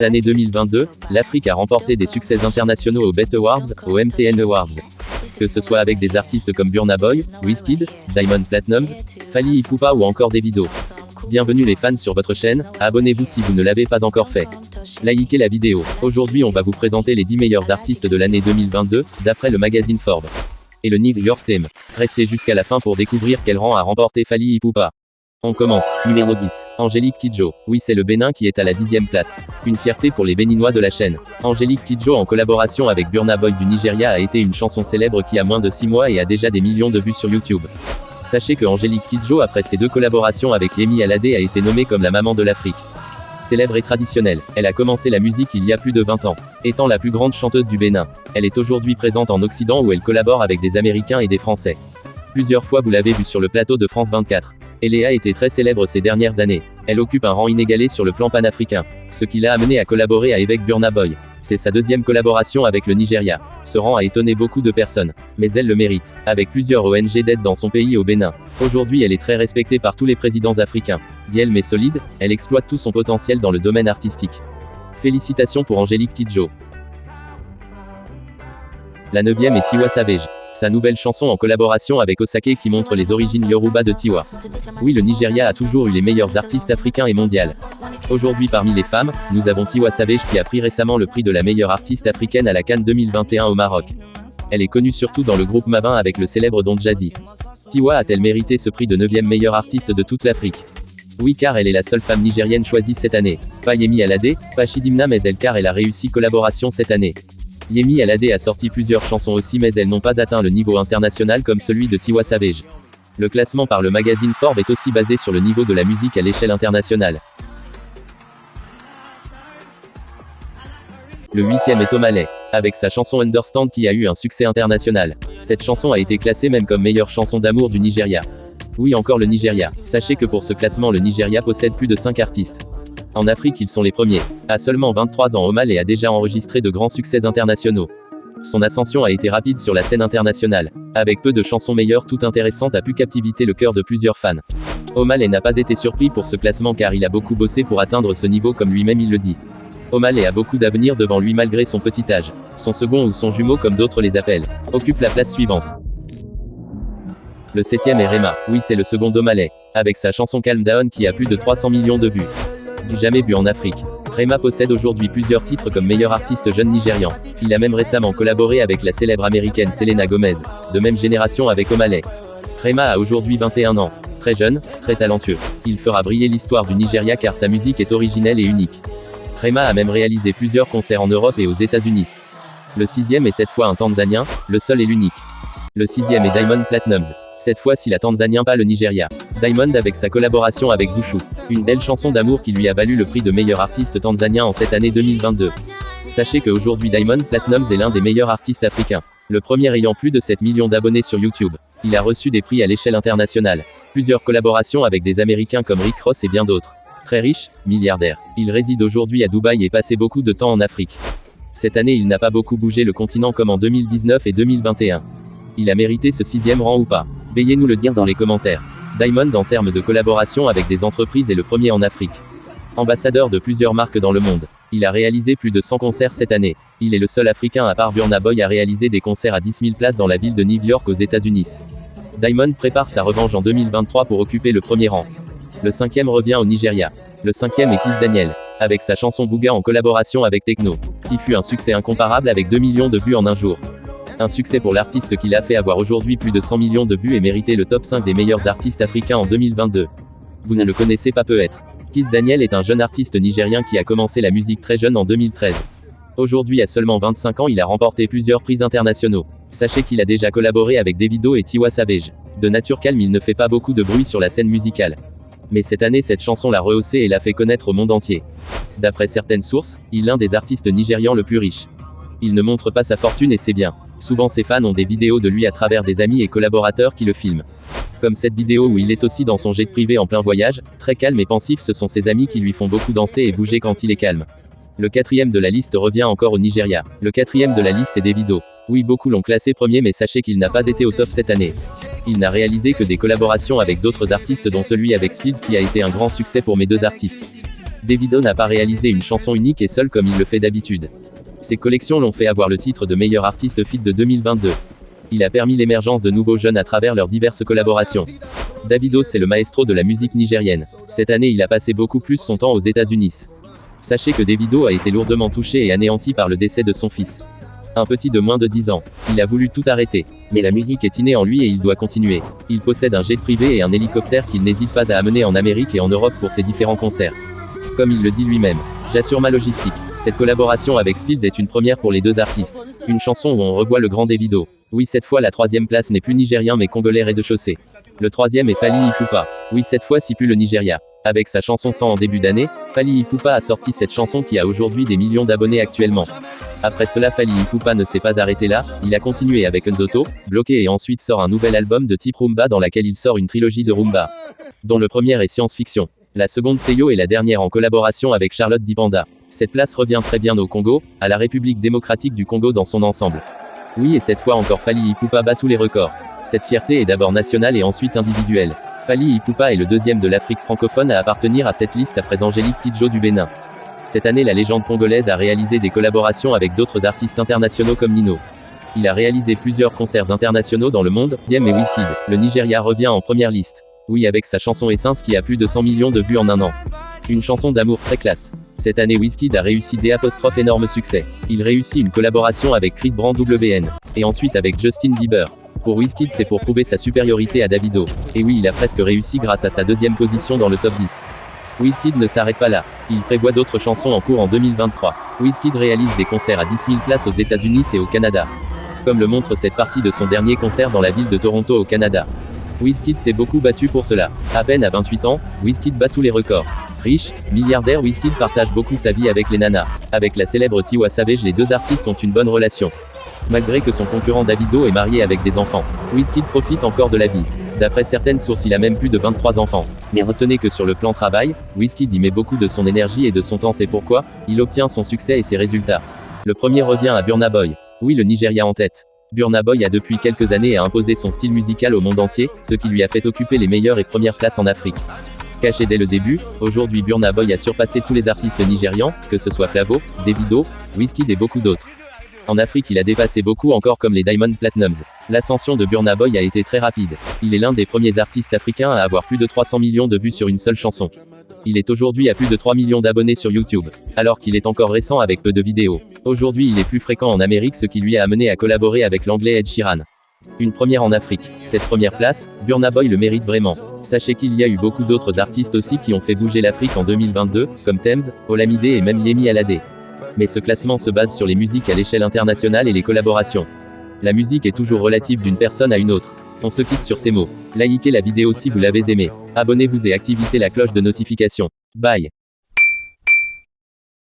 L'année 2022, l'Afrique a remporté des succès internationaux aux BET Awards, aux MTN Awards. Que ce soit avec des artistes comme Burna Boy, Wizkid, Diamond Platnumz, Fally Ipupa ou encore Davido. Bienvenue les fans sur votre chaîne, abonnez-vous si vous ne l'avez pas encore fait. Likez la vidéo. Aujourd'hui on va vous présenter les 10 meilleurs artistes de l'année 2022, d'après le magazine Forbes. Et le New York Times. Restez jusqu'à la fin pour découvrir quel rang a remporté Fally Ipupa. On commence. Numéro 10. Angélique Kidjo. Oui, c'est le Bénin qui est à la 10e place. Une fierté pour les Béninois de la chaîne. Angélique Kidjo en collaboration avec Burna Boy du Nigeria a été une chanson célèbre qui a moins de 6 mois et a déjà des millions de vues sur YouTube. Sachez que Angélique Kidjo après ses 2 collaborations avec Yemi Alade a été nommée comme la maman de l'Afrique. Célèbre et traditionnelle, elle a commencé la musique il y a plus de 20 ans. Étant la plus grande chanteuse du Bénin, elle est aujourd'hui présente en Occident où elle collabore avec des Américains et des Français. Plusieurs fois vous l'avez vue sur le plateau de France 24. Elle a été très célèbre ces dernières années. Elle occupe un rang inégalé sur le plan panafricain, ce qui l'a amenée à collaborer avec Burna Boy. C'est sa 2e collaboration avec le Nigeria. Ce rang a étonné beaucoup de personnes, mais elle le mérite, avec plusieurs ONG d'aide dans son pays au Bénin. Aujourd'hui elle est très respectée par tous les présidents africains. Vieille mais solide, elle exploite tout son potentiel dans le domaine artistique. Félicitations pour Angélique Kidjo. La 9e est Tiwa Savage. Sa nouvelle chanson en collaboration avec Osake qui montre les origines Yoruba de Tiwa. Oui, le Nigeria a toujours eu les meilleurs artistes africains et mondiaux. Aujourd'hui parmi les femmes, nous avons Tiwa Savage qui a pris récemment le prix de la meilleure artiste africaine à la Cannes 2021 au Maroc. Elle est connue surtout dans le groupe Mavin avec le célèbre Don Jazzy. Tiwa a-t-elle mérité ce prix de 9e meilleure artiste de toute l'Afrique? Oui, car elle est la seule femme nigérienne choisie cette année. Pas Yemi Alade, pas Chidimma mais elle car elle a réussi collaboration cette année. Yemi Alade a sorti plusieurs chansons aussi mais elles n'ont pas atteint le niveau international comme celui de Tiwa Savage. Le classement par le magazine Forbes est aussi basé sur le niveau de la musique à l'échelle internationale. Le 8e est Omah Lay, avec sa chanson Understand qui a eu un succès international. Cette chanson a été classée même comme meilleure chanson d'amour du Nigeria. Oui, encore le Nigeria. Sachez que pour ce classement le Nigeria possède plus de 5 artistes. En Afrique ils sont les premiers. À seulement 23 ans Omah Lay a déjà enregistré de grands succès internationaux. Son ascension a été rapide sur la scène internationale. Avec peu de chansons meilleures toutes intéressantes a pu captiver le cœur de plusieurs fans. Omah Lay n'a pas été surpris pour ce classement car il a beaucoup bossé pour atteindre ce niveau comme lui-même il le dit. Omah Lay a beaucoup d'avenir devant lui malgré son petit âge. Son second ou son jumeau comme d'autres les appellent, occupe la place suivante. Le 7e est Rema. Oui, c'est le second d'Omah Lay, avec sa chanson Calm Down qui a plus de 300 millions de vues. Du jamais vu en Afrique. Rema possède aujourd'hui plusieurs titres comme meilleur artiste jeune nigérian. Il a même récemment collaboré avec la célèbre américaine Selena Gomez, de même génération avec Omah Lay. Rema a aujourd'hui 21 ans. Très jeune, très talentueux. Il fera briller l'histoire du Nigeria car sa musique est originelle et unique. Rema a même réalisé plusieurs concerts en Europe et aux États-Unis. Le 6e est cette fois un Tanzanien, le seul et l'unique. Le 6e est Diamond Platnumz. Cette fois-ci la Tanzanien pas le Nigeria. Diamond avec sa collaboration avec Zuchu. Une belle chanson d'amour qui lui a valu le prix de meilleur artiste tanzanien en cette année 2022. Sachez qu'aujourd'hui Diamond Platnumz est l'un des meilleurs artistes africains. Le premier ayant plus de 7 millions d'abonnés sur YouTube. Il a reçu des prix à l'échelle internationale. Plusieurs collaborations avec des Américains comme Rick Ross et bien d'autres. Très riche, milliardaire. Il réside aujourd'hui à Dubaï et passé beaucoup de temps en Afrique. Cette année il n'a pas beaucoup bougé le continent comme en 2019 et 2021. Il a mérité ce 6e rang ou pas? Veuillez nous le dire dans les commentaires. Diamond en termes de collaboration avec des entreprises est le premier en Afrique. Ambassadeur de plusieurs marques dans le monde. Il a réalisé plus de 100 concerts cette année. Il est le seul africain à part Burna Boy à réaliser des concerts à 10 000 places dans la ville de New York aux États-Unis. Diamond prépare sa revanche en 2023 pour occuper le premier rang. Le 5e revient au Nigeria. Le 5e est Kiss Daniel, avec sa chanson Booga en collaboration avec Tekno, qui fut un succès incomparable avec 2 millions de vues en un jour. Un succès pour l'artiste qui l'a fait avoir aujourd'hui plus de 100 millions de vues et mériter le top 5 des meilleurs artistes africains en 2022. Vous ne le connaissez pas peut-être. Kiss Daniel est un jeune artiste nigérien qui a commencé la musique très jeune en 2013. Aujourd'hui à seulement 25 ans il a remporté plusieurs prix internationaux. Sachez qu'il a déjà collaboré avec Davido et Tiwa Savage. De nature calme il ne fait pas beaucoup de bruit sur la scène musicale. Mais cette année cette chanson l'a rehaussé et l'a fait connaître au monde entier. D'après certaines sources, il est l'un des artistes nigérians le plus riche. Il ne montre pas sa fortune et c'est bien. Souvent ses fans ont des vidéos de lui à travers des amis et collaborateurs qui le filment. Comme cette vidéo où il est aussi dans son jet privé en plein voyage, très calme et pensif ce sont ses amis qui lui font beaucoup danser et bouger quand il est calme. Le 4e de la liste revient encore au Nigeria. Le 4e de la liste est Davido. Oui beaucoup l'ont classé premier mais sachez qu'il n'a pas été au top cette année. Il n'a réalisé que des collaborations avec d'autres artistes dont celui avec Speeds qui a été un grand succès pour mes 2 artistes. Davido n'a pas réalisé une chanson unique et seule comme il le fait d'habitude. Ses collections l'ont fait avoir le titre de meilleur artiste feat de 2022. Il a permis l'émergence de nouveaux jeunes à travers leurs diverses collaborations. Davido, c'est le maestro de la musique nigérienne. Cette année, il a passé beaucoup plus son temps aux États-Unis. Sachez que Davido a été lourdement touché et anéanti par le décès de son fils. Un petit de moins de 10 ans. Il a voulu tout arrêter. Mais la musique est innée en lui et il doit continuer. Il possède un jet privé et un hélicoptère qu'il n'hésite pas à amener en Amérique et en Europe pour ses différents concerts. Comme il le dit lui-même. J'assure ma logistique. Cette collaboration avec Spills est une première pour les deux artistes. Une chanson où on revoit le grand Davido. Oui, cette fois la troisième place n'est plus nigérien mais congolais rez-de-chaussée. Le troisième est Fally Ipupa. Oui, cette fois-ci plus le Nigeria. Avec sa chanson 100 en début d'année, Fally Ipupa a sorti cette chanson qui a aujourd'hui des millions d'abonnés actuellement. Après cela, Fally Ipupa ne s'est pas arrêté là, il a continué avec Nzoto, Bloqué et ensuite sort un nouvel album de type Rumba dans laquelle il sort une trilogie de Rumba. Dont le premier est science-fiction. La seconde Seyo et la dernière en collaboration avec Charlotte Dipanda. Cette place revient très bien au Congo, à la République démocratique du Congo dans son ensemble. Oui, et cette fois encore Fally Ipupa bat tous les records. Cette fierté est d'abord nationale et ensuite individuelle. Fally Ipupa est le deuxième de l'Afrique francophone à appartenir à cette liste après Angélique Kidjo du Bénin. Cette année, la légende congolaise a réalisé des collaborations avec d'autres artistes internationaux comme Nino. Il a réalisé plusieurs concerts internationaux dans le monde, Diem et Wizkid. Le Nigeria revient en première liste. Oui, avec sa chanson Essence qui a plus de 100 millions de vues en un an. Une chanson d'amour très classe. Cette année, Wizkid a réussi des énorme succès. Il réussit une collaboration avec Chris Brown WN. Et ensuite avec Justin Bieber. Pour Wizkid, c'est pour prouver sa supériorité à Davido. Et oui, il a presque réussi grâce à sa deuxième position dans le top 10. Wizkid ne s'arrête pas là. Il prévoit d'autres chansons en cours en 2023. Wizkid réalise des concerts à 10 000 places aux États-Unis et au Canada. Comme le montre cette partie de son dernier concert dans la ville de Toronto au Canada. Wizkid s'est beaucoup battu pour cela. À peine à 28 ans, Wizkid bat tous les records. Riche, milliardaire, Wizkid partage beaucoup sa vie avec les nanas. Avec la célèbre Tiwa Savage, les deux artistes ont une bonne relation. Malgré que son concurrent Davido est marié avec des enfants, Wizkid profite encore de la vie. D'après certaines sources, il a même plus de 23 enfants. Mais retenez que sur le plan travail, Wizkid y met beaucoup de son énergie et de son temps. C'est pourquoi il obtient son succès et ses résultats. Le premier revient à Burna Boy. Oui, le Nigeria en tête. Burna Boy a depuis quelques années imposé son style musical au monde entier, ce qui lui a fait occuper les meilleures et premières places en Afrique. Caché dès le début, aujourd'hui Burna Boy a surpassé tous les artistes nigérians, que ce soit Flavo, Davido, Wizkid et beaucoup d'autres. En Afrique, il a dépassé beaucoup encore comme les Diamond Platnumz. L'ascension de Burna Boy a été très rapide. Il est l'un des premiers artistes africains à avoir plus de 300 millions de vues sur une seule chanson. Il est aujourd'hui à plus de 3 millions d'abonnés sur YouTube, alors qu'il est encore récent avec peu de vidéos. Aujourd'hui, il est plus fréquent en Amérique, ce qui lui a amené à collaborer avec l'anglais Ed Sheeran. Une première en Afrique. Cette première place, Burna Boy le mérite vraiment. Sachez qu'il y a eu beaucoup d'autres artistes aussi qui ont fait bouger l'Afrique en 2022, comme Tems, Olamide et même Yemi Alade. Mais ce classement se base sur les musiques à l'échelle internationale et les collaborations. La musique est toujours relative d'une personne à une autre. On se quitte sur ces mots. Likez la vidéo si vous l'avez aimée. Abonnez-vous et activez la cloche de notification. Bye.